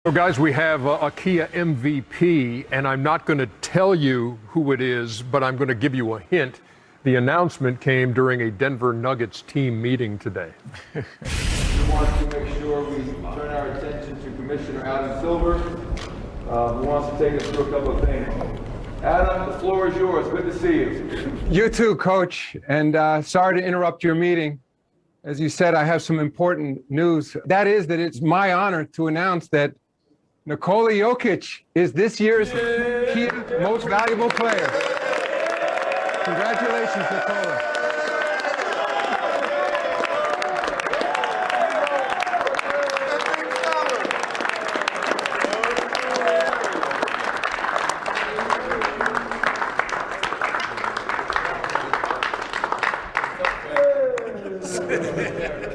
So guys, we have a Kia MVP, and I'm not going to tell you who it is, but I'm going to give you a hint. The announcement came during a Denver Nuggets team meeting today. We want to make sure we turn our attention to Commissioner Adam Silver, who wants to take us through a couple of things. Adam, the floor is yours. Good to see you. You too, Coach, and sorry to interrupt your meeting. As you said, I have some important news. That is that it's my honor to announce that Nikola Jokic is this year's Kia Most Valuable Player. Congratulations, Nikola.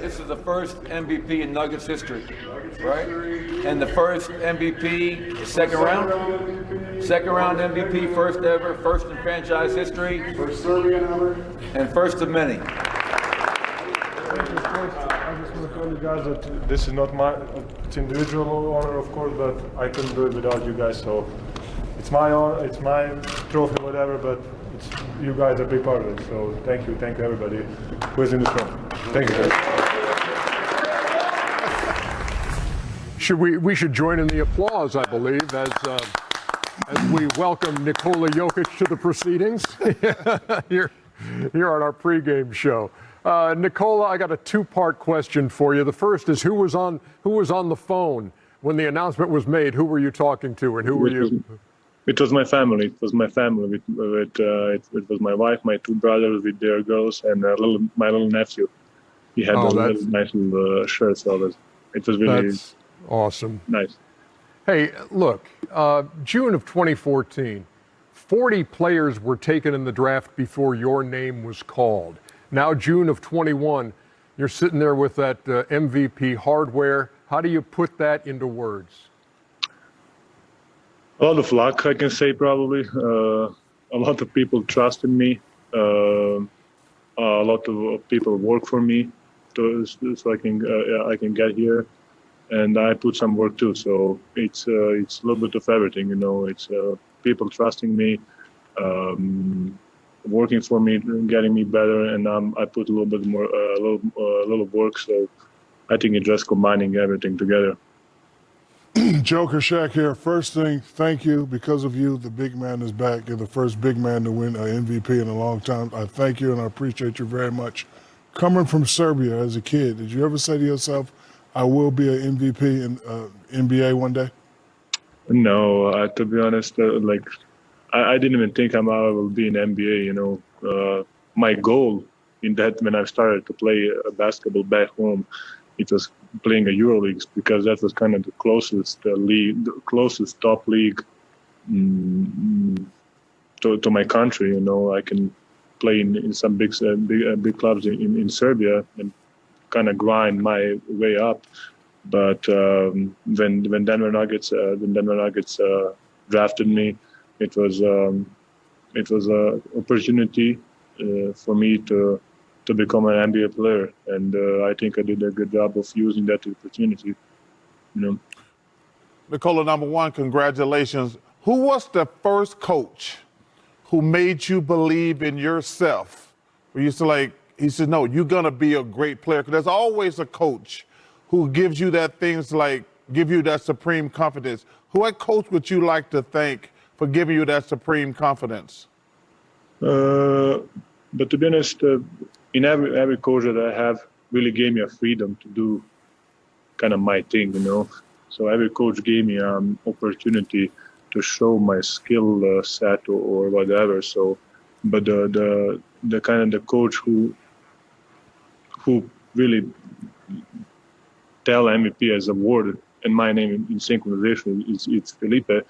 This is the first MVP in Nuggets history, right? And the first MVP, second round MVP, first ever, first in franchise history. First Serbian ever. And first of many. I just want to tell you guys that this is not it's individual honor, of course, but I couldn't do it without you guys. So it's my honor, it's my trophy, whatever, but you guys are a big part of it. So thank you everybody who is in this room. Thank you, guys. We should join in the applause, I believe, as we welcome Nikola Jokic to the proceedings here on our pregame show. Nikola, I got a two-part question for you. The first is who was on the phone when the announcement was made? Who were you talking to, and who were you? It was my family. It was my family. It was my wife, my two brothers with their girls, and my little nephew. He had nice little shirt, so it was really awesome. Nice. Hey, look, June of 2014, 40 players were taken in the draft before your name was called. Now, June of 21, you're sitting there with that MVP hardware. How do you put that into words? A lot of luck, I can say, probably. A lot of people trust in me. A lot of people work for me so I can get here. And I put some work too, so it's a little bit of everything, you know. It's people trusting me, working for me, getting me better, and I put a little bit more, a little work. So I think it's just combining everything together. Joker SHAQ here. First thing, thank you. Because of you, the big man is back. You're the first big man to win an MVP in a long time. I thank you and I appreciate you very much. Coming from Serbia as a kid, did you ever say to yourself, I will be an MVP in NBA one day? No, to be honest, I didn't even think I will be in NBA. You know, my goal in that when I started to play basketball back home, it was playing a EuroLeague because that was kind of the closest league, the closest top league to my country. You know, I can play in some big clubs in Serbia and kind of grind my way up, but when Denver Nuggets drafted me, it was an opportunity for me to become an NBA player, and I think I did a good job of using that opportunity. You know, Nikola, number one, congratulations. Who was the first coach who made you believe in yourself? Where you used to he said, no, you're going to be a great player. Because there's always a coach who gives you that give you that supreme confidence. What coach would you like to thank for giving you that supreme confidence? But to be honest, in every coach that I have really gave me a freedom to do kind of my thing, you know. So every coach gave me an opportunity to show my skill set or whatever. So, but the kind of the coach who really tell MVP as a word and my name in synchronization, it's Felipe,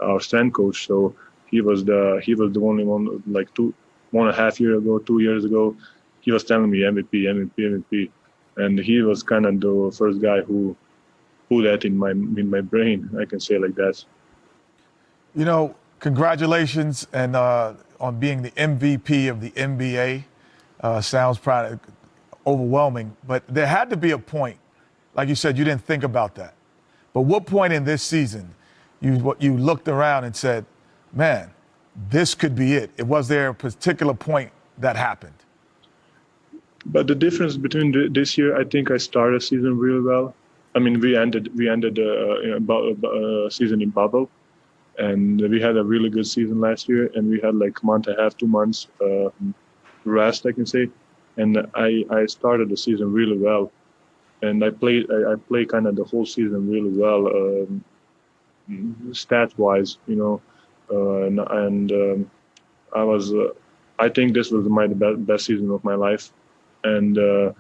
our strength coach. So he was the only one 1.5 years ago, 2 years ago, he was telling me MVP, and he was kind of the first guy who put that in my brain. I can say like that. You know, congratulations and on being the MVP of the NBA. Sounds overwhelming, but there had to be a point, like you said, you didn't think about that. But what point in this season you looked around and said, man, this could be it? Was there a particular point that happened? But the difference between this year, I think I started the season really well. I mean, we ended season in bubble, and we had a really good season last year. And we had like a month and a half, 2 months rest, I can say. And I started the season really well, and I played kind of the whole season really well, stats wise, you know, I was. I think this was the best season of my life, and the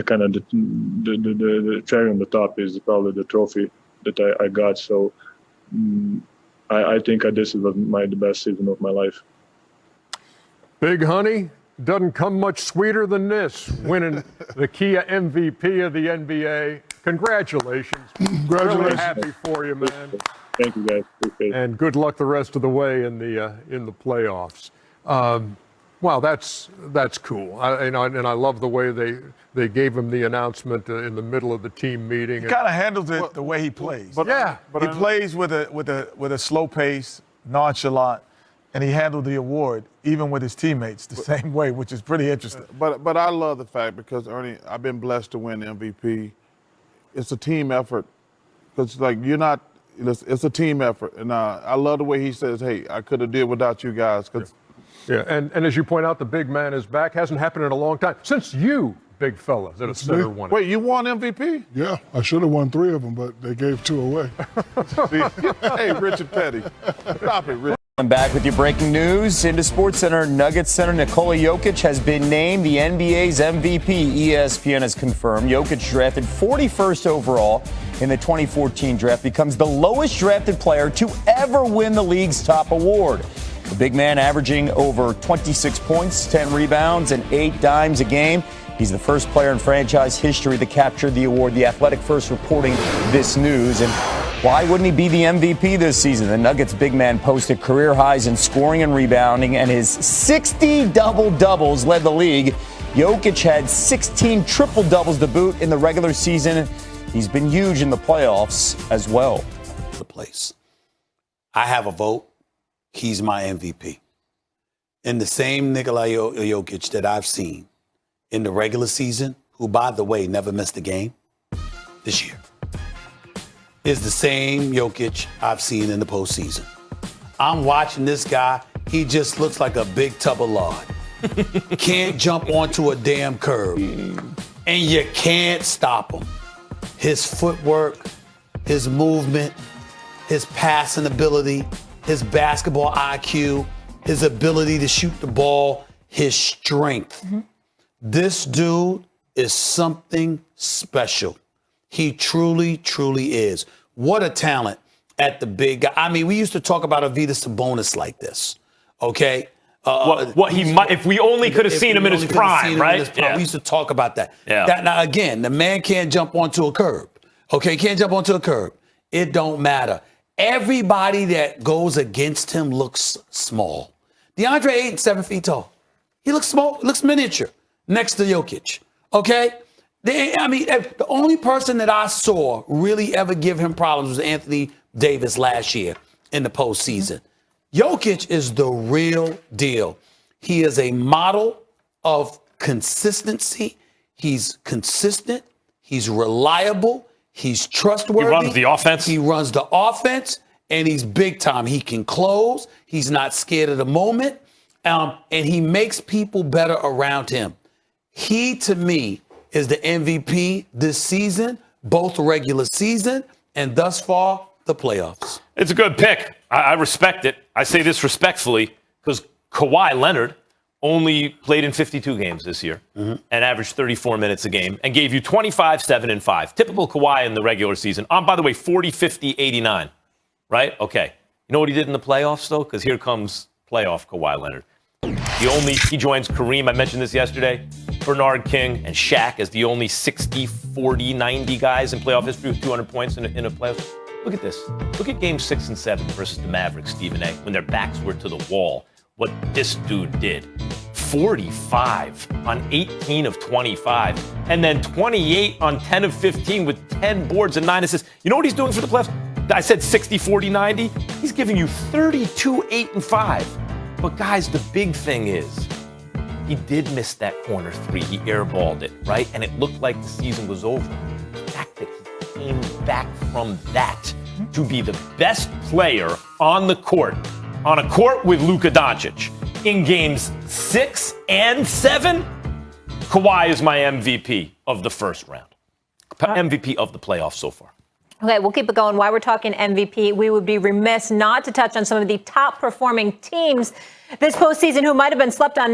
kind of the cherry on the top is probably the trophy that I got. So I think this was the best season of my life. Big Honey, doesn't come much sweeter than this, winning the Kia MVP of the NBA. Congratulations. Congratulations. Really happy for you, man. Thank you, guys. Appreciate it. And good luck the rest of the way in the playoffs. Wow, that's cool. And I love the way they gave him the announcement in the middle of the team meeting. He kind of handles it the way he plays. But he plays with a slow pace, nonchalant, and he handled the award even with his teammates the same way, which is pretty interesting. But I love the fact, because Ernie, I've been blessed to win the MVP. It's a team effort, because like it's a team effort, and I love the way he says, "Hey, I could have did without you guys." Yeah, and as you point out, the big man is back. Hasn't happened in a long time since you, big fella, that a center won it. Wait, you won MVP? Yeah, I should have won 3 of them, but they gave 2 away. Hey, Richard Petty, stop it, Richard. I'm back with your breaking news. Into SportsCenter, Nuggets center Nikola Jokic has been named the NBA's MVP. ESPN has confirmed Jokic, drafted 41st overall in the 2014 draft, becomes the lowest drafted player to ever win the league's top award. The big man averaging over 26 points, 10 rebounds, and 8 dimes a game. He's the first player in franchise history to capture the award. The Athletic first reporting this news. And why wouldn't he be the MVP this season? The Nuggets big man posted career highs in scoring and rebounding, and his 60 double-doubles led the league. Jokic had 16 triple-doubles to boot in the regular season. He's been huge in the playoffs as well. The place. I have a vote. He's my MVP. And the same Nikola Jokic that I've seen in the regular season, who, by the way, never missed a game this year, is the same Jokic I've seen in the postseason. I'm watching this guy. He just looks like a big tub of lard. Can't jump onto a damn curb. And you can't stop him. His footwork, his movement, his passing ability, his basketball IQ, his ability to shoot the ball, his strength. This dude is something special. He truly, truly is. What a talent at the big guy. I mean, we used to talk about Arvydas Sabonis like this, okay? What he might, if we only could have seen him in his prime, right? Yeah. We used to talk about that. Yeah. Now, again, the man can't jump onto a curb, okay? Can't jump onto a curb. It don't matter. Everybody that goes against him looks small. DeAndre Ayton, 7 feet tall. He looks small, looks miniature next to Jokic, okay? The only person that I saw really ever give him problems was Anthony Davis last year in the postseason. Jokic is the real deal. He is a model of consistency. He's consistent. He's reliable. He's trustworthy. He runs the offense. He runs the offense, and he's big time. He can close. He's not scared of the moment, and he makes people better around him. He, to me, is the MVP this season, both regular season and thus far the playoffs. It's a good pick. I respect it. I say this respectfully because Kawhi Leonard only played in 52 games this year and averaged 34 minutes a game and gave you 25, 7, and 5. Typical Kawhi in the regular season. By the way, 40, 50, 89. Right? Okay. You know what he did in the playoffs, though? Because here comes playoff Kawhi Leonard. He joins Kareem, I mentioned this yesterday, Bernard King, and SHAQ as the only 60, 40, 90 guys in playoff history with 200 points in a playoff. Look at this. Look at Games 6 and 7 versus the Mavericks, Stephen A., when their backs were to the wall. What this dude did. 45 on 18 of 25, and then 28 on 10 of 15 with 10 boards and 9 assists. You know what he's doing for the playoffs? I said 60, 40, 90. He's giving you 32, 8, and 5. But guys, the big thing is he did miss that corner three. He airballed it, right? And it looked like the season was over. The fact that he came back from that to be the best player on the court, on a court with Luka Doncic, in games 6 and 7, Kawhi is my MVP of the first round. MVP of the playoffs so far. Okay, we'll keep it going. While we're talking MVP, we would be remiss not to touch on some of the top performing teams this postseason who might have been slept on.